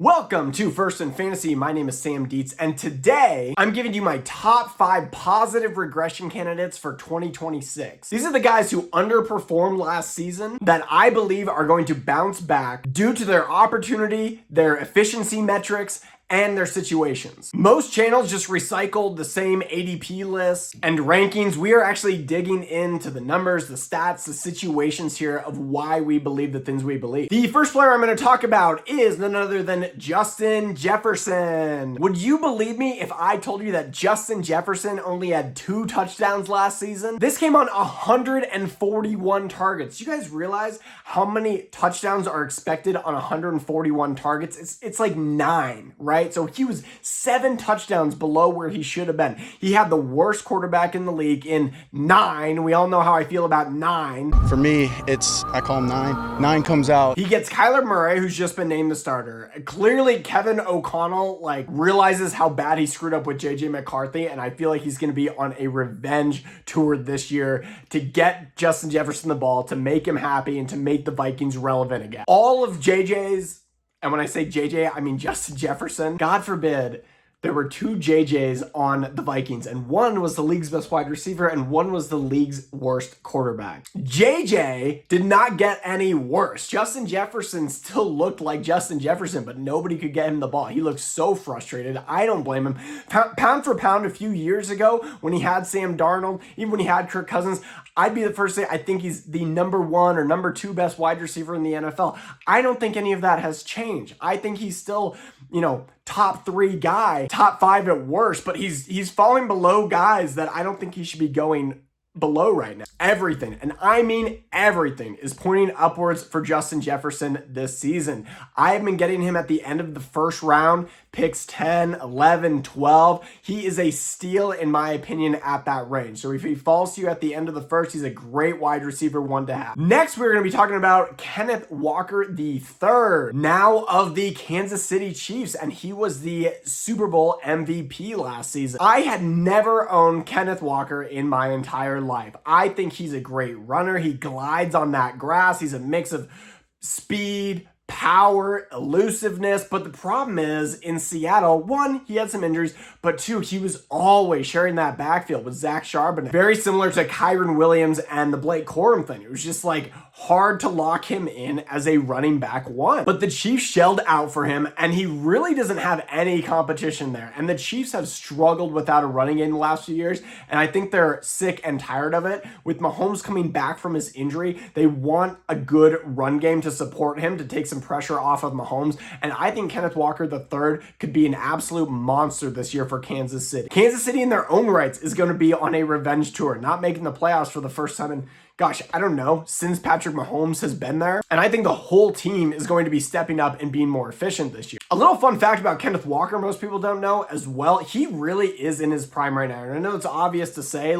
Welcome to First in Fantasy. My name is Sam Dietz, and today I'm giving you my top 5 positive regression candidates for 2026. These are the guys who underperformed last season that I believe are going to bounce back due to their opportunity, their efficiency metrics, and their situations. Most channels just recycled the same ADP lists and rankings. We are actually digging into the numbers, the stats, the situations here of why we believe the things we believe. The first player I'm going to talk about is none other than Justin Jefferson. Would you believe me if I told you that Justin Jefferson only had 2 touchdowns last season? This came on 141 targets. You guys realize how many touchdowns are expected on 141 targets? It's like 9, right? So he was 7 touchdowns below where he should have been. He had the worst quarterback in the league in 9. We all know how I feel about 9. For me, I call him 9. 9 comes out. He gets Kyler Murray, who's just been named the starter. Clearly, Kevin O'Connell realizes how bad he screwed up with JJ McCarthy, and I feel like he's going to be on a revenge tour this year to get Justin Jefferson the ball, to make him happy, and to make the Vikings relevant again. All of JJ's, and when I say JJ, I mean Justin Jefferson. God forbid there were 2 JJs on the Vikings, and one was the league's best wide receiver, and one was the league's worst quarterback. JJ did not get any worse. Justin Jefferson still looked like Justin Jefferson, but nobody could get him the ball. He looked so frustrated. I don't blame him. Pound for pound, a few years ago, when he had Sam Darnold, even when he had Kirk Cousins, I'd be the first to say I think he's the number 1 or number 2 best wide receiver in the NFL. I don't think any of that has changed. I think he's still, top 3 guy, top 5 at worst, but he's falling below guys that I don't think he should be going below right now. Everything, and I mean everything, is pointing upwards for Justin Jefferson this season. I have been getting him at the end of the first round, picks 10, 11, 12. He is a steal in my opinion at that range. So if he falls to you at the end of the first, he's a great wide receiver 1 to have. Next, we're going to be talking about Kenneth Walker III, now of the Kansas City Chiefs, and he was the Super Bowl MVP last season. I had never owned Kenneth Walker in my entire life. I think he's a great runner. He glides on that grass. He's a mix of speed, power, elusiveness, but the problem is in Seattle, 1, he had some injuries, but 2, he was always sharing that backfield with Zach Charbonnet. Very similar to Kyron Williams and the Blake Corum thing. It was just hard to lock him in as a running back 1. But the Chiefs shelled out for him, and he really doesn't have any competition there. And the Chiefs have struggled without a running game the last few years, and I think they're sick and tired of it. With Mahomes coming back from his injury, they want a good run game to support him, to take some pressure off of Mahomes, and I think Kenneth Walker III could be an absolute monster this year for Kansas City. Kansas City in their own rights is going to be on a revenge tour, not making the playoffs for the first time in, gosh, I don't know, since Patrick Mahomes has been there. And I think the whole team is going to be stepping up and being more efficient this year. A little fun fact about Kenneth Walker most people don't know as well, he really is in his prime right now. And I know it's obvious to say,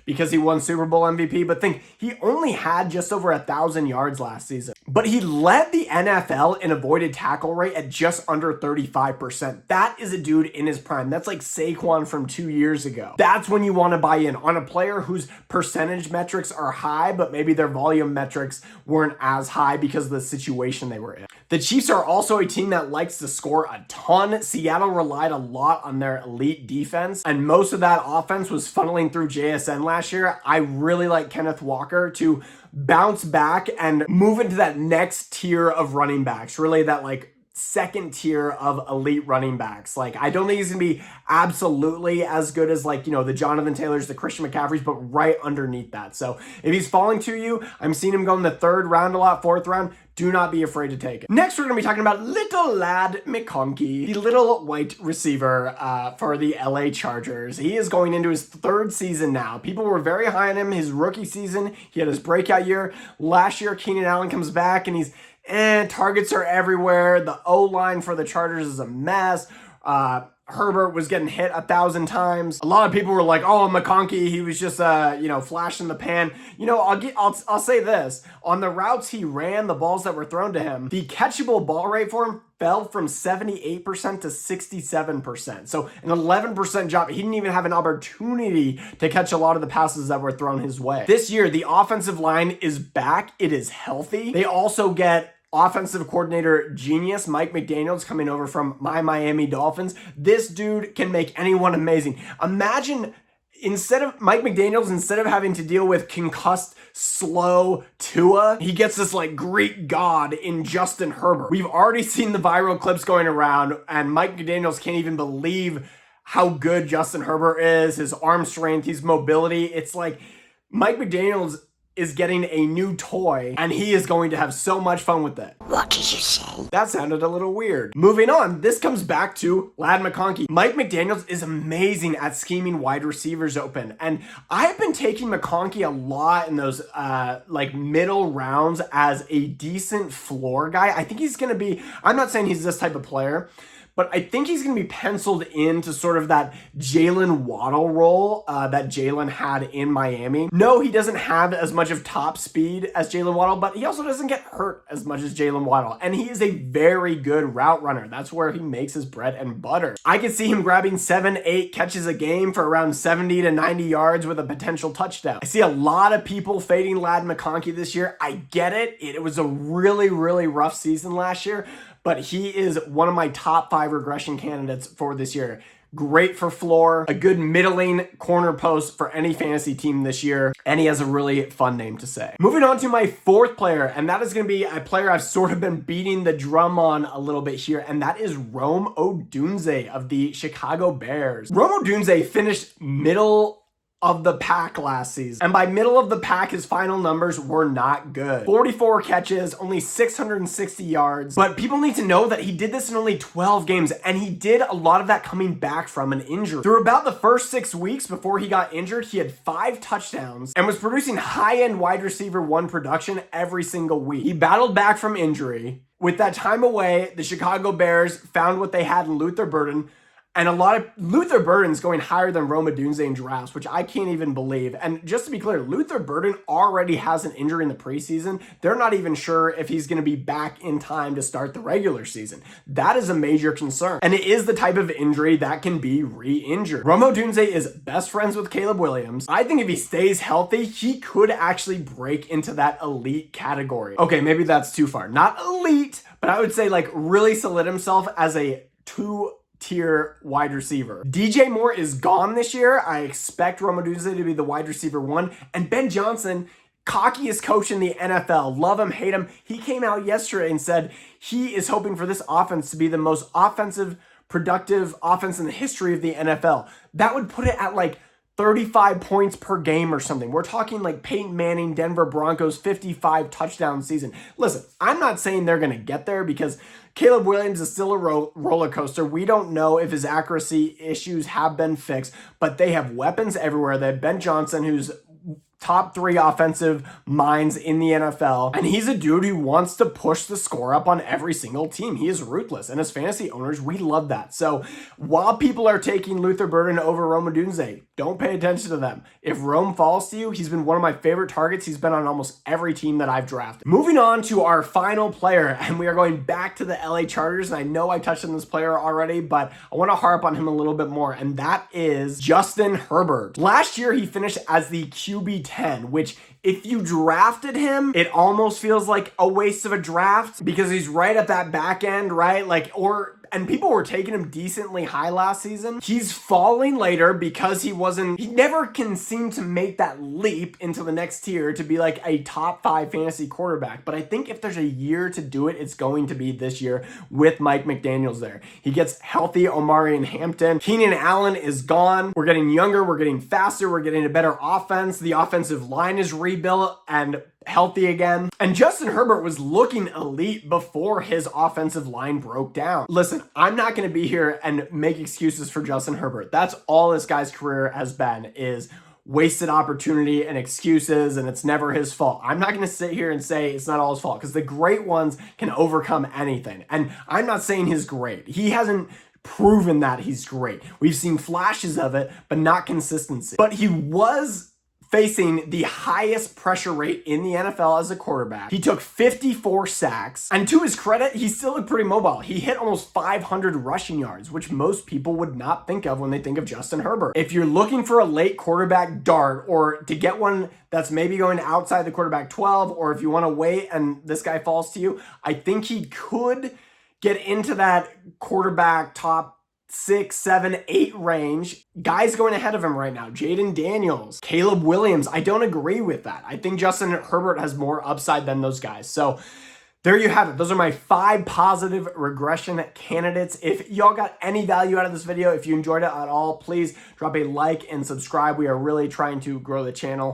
because he won Super Bowl MVP, but think, he only had just over 1,000 yards last season. But he led the NFL in avoided tackle rate at just under 35%. That is a dude in his prime. That's like Saquon from 2 years ago. That's when you want to buy in on a player whose percentage metrics are high, but maybe their volume metrics weren't as high because of the situation they were in. The Chiefs are also a team that likes to score a ton. Seattle relied a lot on their elite defense, and most of that offense was funneling through JSN last year. I really like Kenneth Walker to bounce back and move into that next tier of running backs, really that second tier of elite running backs. I don't think he's going to be absolutely as good as the Jonathan Taylors, the Christian McCaffreys, but right underneath that. So if he's falling to you, I'm seeing him go in the 3rd round a lot, 4th round. Do not be afraid to take it. Next, we're going to be talking about little lad McConkey, the little white receiver for the LA Chargers. He is going into his 3rd season now. People were very high on him his rookie season. He had his breakout year. Last year, Keenan Allen comes back and he's targets are everywhere. The O-line for the Chargers is a mess. Herbert was getting hit 1,000 times. A lot of people were like, "Oh, McConkey, he was just flash in the pan." I'll say this: on the routes he ran, the balls that were thrown to him, the catchable ball rate for him fell from 78% to 67%. So an 11% drop. He didn't even have an opportunity to catch a lot of the passes that were thrown his way. This year, the offensive line is back. It is healthy. They also get offensive coordinator genius, Mike McDaniels, coming over from my Miami Dolphins. This dude can make anyone amazing. Imagine instead of having to deal with concussed, slow Tua, he gets this like Greek god in Justin Herbert. We've already seen the viral clips going around, and Mike McDaniels can't even believe how good Justin Herbert is, his arm strength, his mobility. It's like Mike McDaniels is getting a new toy, and he is going to have so much fun with it. What did you say? That sounded a little weird. Moving on, this comes back to Lad McConkey. Mike McDaniels is amazing at scheming wide receivers open, and I've been taking McConkey a lot in those like middle rounds as a decent floor guy. I think he's gonna be, I'm not saying he's this type of player, but I think he's going to be penciled into sort of that Jalen Waddle role that Jalen had in Miami. No, he doesn't have as much of top speed as Jalen Waddle, but he also doesn't get hurt as much as Jalen Waddle. And he is a very good route runner. That's where he makes his bread and butter. I could see him grabbing 7-8 catches a game for around 70 to 90 yards with a potential touchdown. I see a lot of people fading Lad McConkey this year. I get it. It was a really, really rough season last year, but he is one of my top 5 regression candidates for this year. Great for floor, a good middling corner post for any fantasy team this year, and he has a really fun name to say. Moving on to my 4th player, and that is going to be a player I've sort of been beating the drum on a little bit here, and that is Rome Odunze of the Chicago Bears. Rome Odunze finished middle of the pack last season. And by middle of the pack, his final numbers were not good. 44 catches, only 660 yards. But people need to know that he did this in only 12 games, and he did a lot of that coming back from an injury. Through about the first 6 weeks before he got injured, he had 5 touchdowns and was producing high-end wide receiver 1 production every single week. He battled back from injury. With that time away, the Chicago Bears found what they had in Luther Burden, and a lot of Luther Burden's going higher than Rome Odunze in drafts, which I can't even believe. And just to be clear, Luther Burden already has an injury in the preseason. They're not even sure if he's going to be back in time to start the regular season. That is a major concern. And it is the type of injury that can be re-injured. Rome Odunze is best friends with Caleb Williams. I think if he stays healthy, he could actually break into that elite category. Okay, maybe that's too far. Not elite, but I would say like really solid himself as a 2-tier wide receiver. DJ Moore is gone this year. I expect Rome Odunze to be the wide receiver 1. And Ben Johnson, cockiest coach in the NFL. Love him, hate him. He came out yesterday and said he is hoping for this offense to be the most offensive, productive offense in the history of the NFL. That would put it at like 35 points per game or something. We're talking like Peyton Manning, Denver Broncos, 55 touchdown season. Listen, I'm not saying they're going to get there because Caleb Williams is still a roller coaster. We don't know if his accuracy issues have been fixed, but they have weapons everywhere. They have Ben Johnson, who's top 3 offensive minds in the NFL. And he's a dude who wants to push the score up on every single team. He is ruthless. And as fantasy owners, we love that. So while people are taking Luther Burden over Rome Odunze, don't pay attention to them. If Rome falls to you, he's been one of my favorite targets. He's been on almost every team that I've drafted. Moving on to our final player, and we are going back to the LA Chargers. And I know I touched on this player already, but I want to harp on him a little bit more. And that is Justin Herbert. Last year, he finished as the QB 10, which if you drafted him, it almost feels like a waste of a draft because he's right at that back end, right? And people were taking him decently high last season. He's falling later because he never can seem to make that leap into the next tier to be like a top 5 fantasy quarterback. But I think if there's a year to do it, it's going to be this year with Mike McDaniels there. He gets healthy Omari and Hampton. Keenan Allen is gone. We're getting younger. We're getting faster. We're getting a better offense. The offensive line is rebuilt and healthy again. And Justin Herbert was looking elite before his offensive line broke down. Listen, I'm not going to be here and make excuses for Justin Herbert. That's all this guy's career has been, is wasted opportunity and excuses, and it's never his fault. I'm not going to sit here and say it's not all his fault because the great ones can overcome anything. And I'm not saying he's great. He hasn't proven that he's great. We've seen flashes of it, but not consistency. But he was facing the highest pressure rate in the NFL as a quarterback. He took 54 sacks, and to his credit, he still looked pretty mobile. He hit almost 500 rushing yards, which most people would not think of when they think of Justin Herbert. If you're looking for a late quarterback dart, or to get one that's maybe going outside the quarterback 12, or if you want to wait and this guy falls to you, I think he could get into that quarterback top 6, 7, 8 range. Guys going ahead of him right now, Jaden Daniels, Caleb Williams. I don't agree with that. I think Justin Herbert has more upside than those guys. So there you have it. Those are my 5 positive regression candidates. If y'all got any value out of this video, if you enjoyed it at all, please drop a like and subscribe. We are really trying to grow the channel.